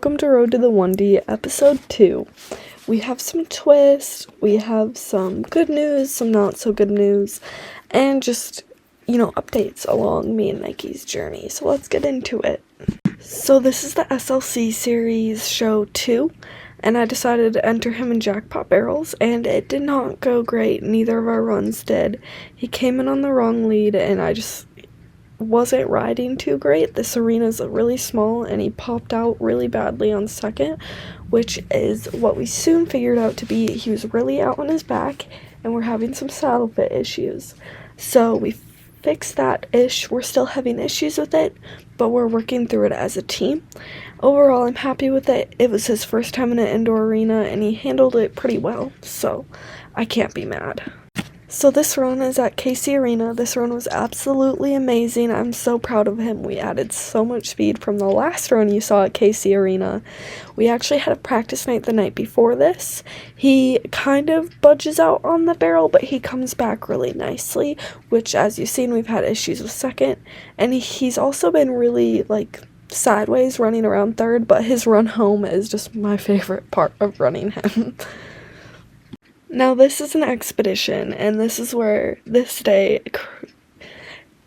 welcome to Road to the 1D episode 2. We have some twists, we have some good news, some not so good news, and just, updates along me and Mikey's journey. So let's get into it. So this is the SLC series show 2, and I decided to enter him in jackpot barrels, and it did not go great. Neither of our runs did. He came in on the wrong lead, and I just wasn't riding too great. This arena's really small, and he popped out really badly on second, which is what we soon figured out to be he was really out on his back, and we're having some saddle fit issues. So we fixed that ish. We're still having issues with it, but we're working through it as a team. Overall, I'm happy with it. It was his first time in an indoor arena, and he handled it pretty well, so I can't be mad. So this run is at KC Arena. This run was absolutely amazing. I'm so proud of him. We added so much speed from the last run you saw at KC Arena. We actually had a practice night the night before this. He kind of budges out on the barrel, but he comes back really nicely, which, as you've seen, we've had issues with second. And he's also been really, sideways running around third, but his run home is just my favorite part of running him. Now, this is an expedition, and this is where this day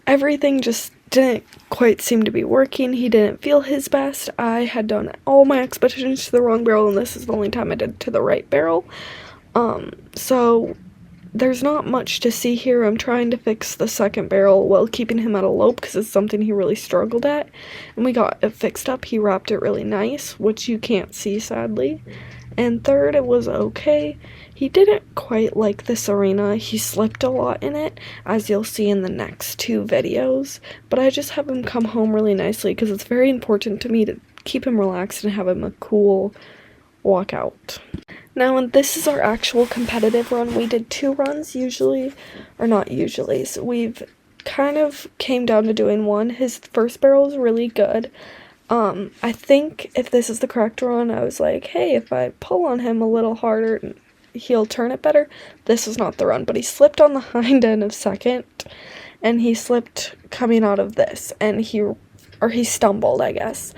everything just didn't quite seem to be working. He didn't feel his best. I had done all my expeditions to the wrong barrel, and this is the only time I did to the right barrel. So there's not much to see here. I'm trying to fix the second barrel while keeping him at a lope because it's something he really struggled at, and we got it fixed up. He wrapped it really nice, which you can't see, sadly. And third, it was okay. He didn't quite like this arena. He slipped a lot in it, as you'll see in the next 2 videos. But I just have him come home really nicely because it's very important to me to keep him relaxed and have him a cool walkout. Now, and this is our actual competitive run. We did 2 runs usually, or not usually. So we've kind of came down to doing 1. His first barrel is really good. I think if this is the correct run, I was like, hey, if I pull on him a little harder, he'll turn it better. This is not the run, but he slipped on the hind end of second, and he slipped coming out of this, and he stumbled, I guess.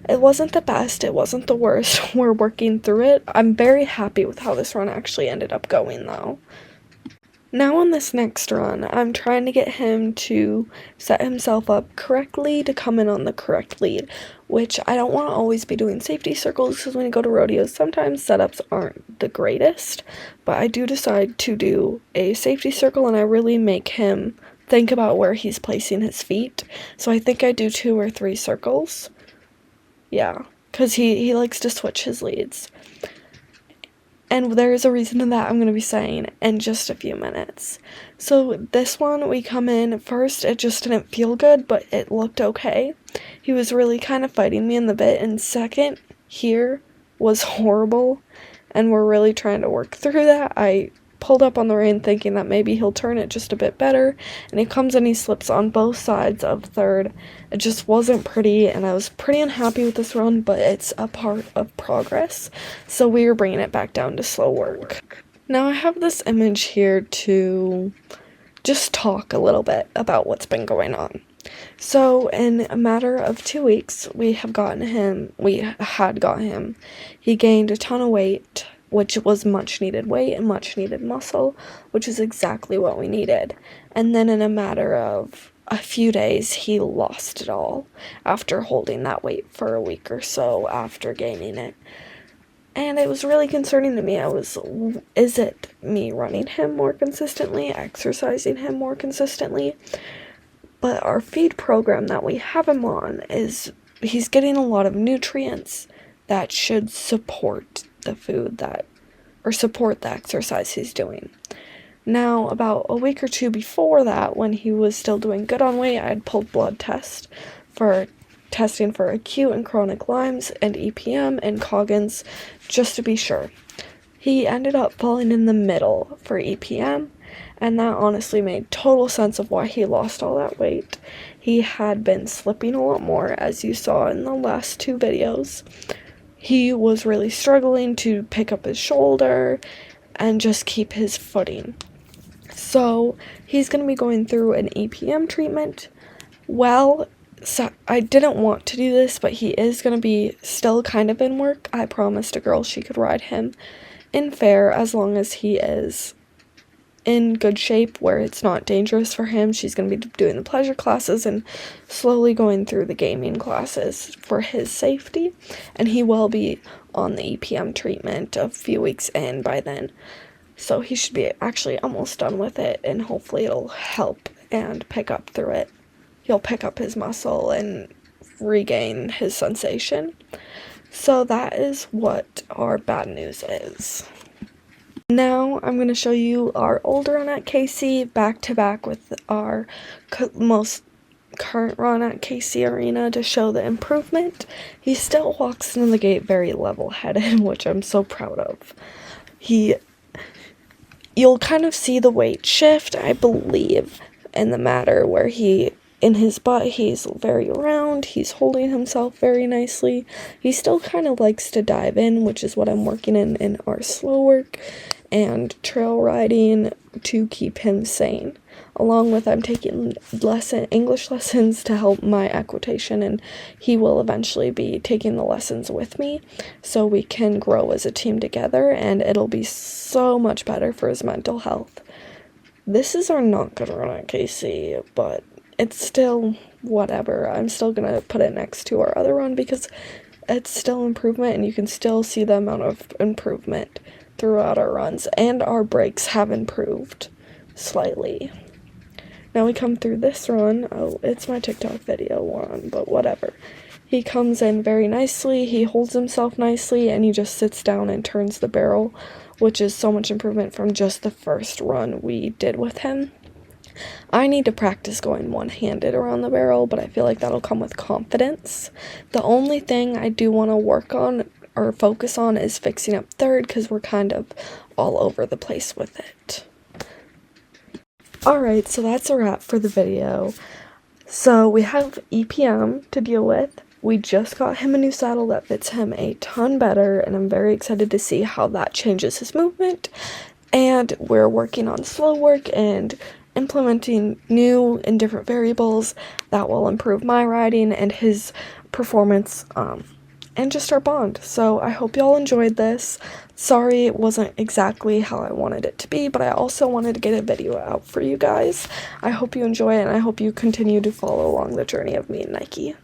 It wasn't the best, it wasn't the worst. We're working through it. I'm very happy with how this run actually ended up going, though. Now on this next run, I'm trying to get him to set himself up correctly to come in on the correct lead, which I don't want to always be doing safety circles because when you go to rodeos, sometimes setups aren't the greatest, but I do decide to do a safety circle, and I really make him think about where he's placing his feet, so I think I do 2 or 3 circles. Yeah, because he likes to switch his leads. And there is a reason to that I'm going to be saying in just a few minutes. So this one, we come in first, it just didn't feel good, but it looked okay. He was really kind of fighting me in the bit, and second here was horrible, and we're really trying to work through that. I pulled up on the rein thinking that maybe he'll turn it just a bit better, and he comes and he slips on both sides of third. It just wasn't pretty, and I was pretty unhappy with this run, but it's a part of progress, so we were bringing it back down to slow work. Now I have this image here to just talk a little bit about what's been going on. So in a matter of 2 weeks, we had got him. He gained a ton of weight, which was much needed weight and much needed muscle, which is exactly what we needed. And then in a matter of a few days, he lost it all after holding that weight for a week or so after gaining it. And it was really concerning to me. Is it me running him more consistently, exercising him more consistently? But our feed program that we have him on he's getting a lot of nutrients that should support the food support the exercise he's doing. Now, about a week or 2 before that, when he was still doing good on weight, I had pulled blood tests for testing for acute and chronic Lyme's and EPM and Coggins, just to be sure. He ended up falling in the middle for EPM, and that honestly made total sense of why he lost all that weight. He had been slipping a lot more, as you saw in the last 2 videos. He was really struggling to pick up his shoulder and just keep his footing. So he's going to be going through an EPM treatment. Well, so I didn't want to do this, but he is going to be still kind of in work. I promised a girl she could ride him in fair as long as he is in good shape where it's not dangerous for him. She's going to be doing the pleasure classes and slowly going through the gaming classes for his safety, and he will be on the EPM treatment a few weeks in by then, so he should be actually almost done with it, and hopefully it'll help and pick up through it. He'll pick up his muscle and regain his sensation. So that is what our bad news is. Now I'm going to show you our old run at KC back to back with our most current run at KC Arena to show the improvement. He still walks into the gate very level-headed, which I'm so proud of. You'll kind of see the weight shift, I believe, in the matter where in his butt, he's very round, he's holding himself very nicely. He still kind of likes to dive in, which is what I'm working in our slow work and trail riding to keep him sane. Along with I'm taking English lessons to help my equitation, and he will eventually be taking the lessons with me so we can grow as a team together, and it'll be so much better for his mental health. This is our not good run at KC, but it's still whatever. I'm still gonna put it next to our other run because it's still improvement, and you can still see the amount of improvement throughout our runs, and our brakes have improved slightly. Now we come through this run. Oh, it's my TikTok video one, but whatever. He comes in very nicely, he holds himself nicely, and he just sits down and turns the barrel, which is so much improvement from just the first run we did with him. I need to practice going one-handed around the barrel, but I feel like that'll come with confidence. The only thing I do want to work on or focus on is fixing up third, because we're kind of all over the place with it. Alright, so that's a wrap for the video. So we have EPM to deal with. We just got him a new saddle that fits him a ton better, and I'm very excited to see how that changes his movement. And we're working on slow work and implementing new and different variables that will improve my riding and his performance, and just our bond. So I hope y'all enjoyed this. Sorry it wasn't exactly how I wanted it to be, but I also wanted to get a video out for you guys. I hope you enjoy it, and I hope you continue to follow along the journey of me and Nike.